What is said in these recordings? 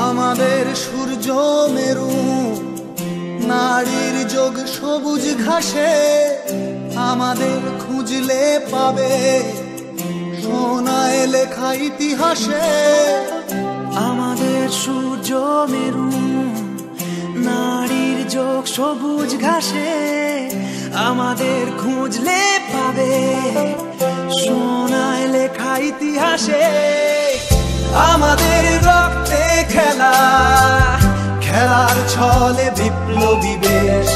আমাদের সূর্য মেরু নারীর যোগ সবুজ ঘাসে, আমাদের খুঁজলে পাবে সোনায় লেখা ইতিহাসে। আমাদের সূর্য মেরু নারীর যোগ সবুজ ঘাসে, আমাদের খুঁজলে পাবে সোনায় লেখা ইতিহাসে। আমাদের রক্তে খেলা, খেলার ছলে বিপ্লবী বেশ।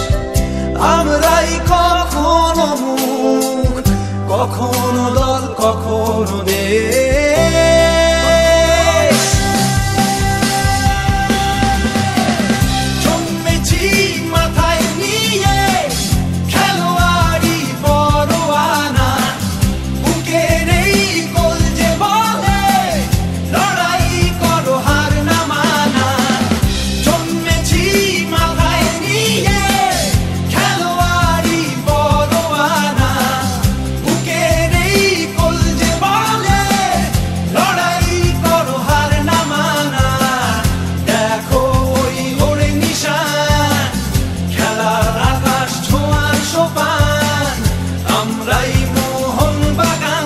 আমরাই কখনো মুখ, কখনো দল, কখনো দেশ। জন্মেছি মাথায় নিয়ে খেলোয়াড়ি পরোয়ানা, বুকে নেই কলজে বলে লড়াই করো হার না মানা। জন্মেছি মাথায় নিয়ে খেলোয়াড়ি পরোয়ানা, বুকে নেই কলজে বলে লড়াই করো হার না মানা। দেখো ওই ওড়ে নিশান, খেলার আকাশ ছোঁয়ার সোপান, আমরাই মোহন বাগান।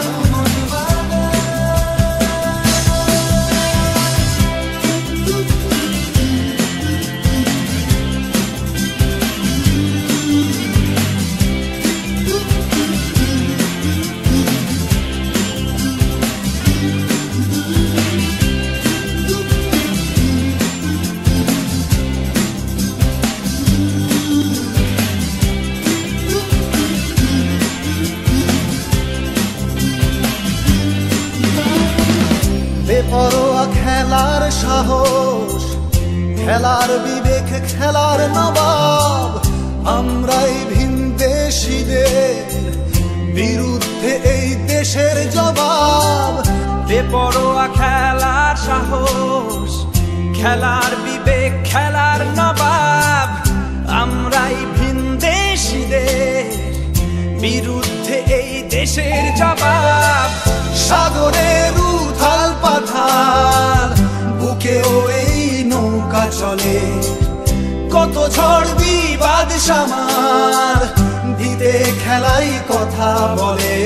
বেপরোয়া খেলার সাহস, খেলার বিবেক, খেলার নবাব, আমরাই ভিনদেশীদের বিরুদ্ধে এই দেশের জবাব। বেপরোয়া খেলার সাহস, খেলার বিবেক, খেলার নবাব, আমরাই ভিনদেশীদের বিরুদ্ধে এই দেশের জবাব। সাগরের উথাল পাথাল বুকেও এই নৌকা চলে, কত ঝড় বিবাদ সামাল দিতে খেলাই কথা বলে।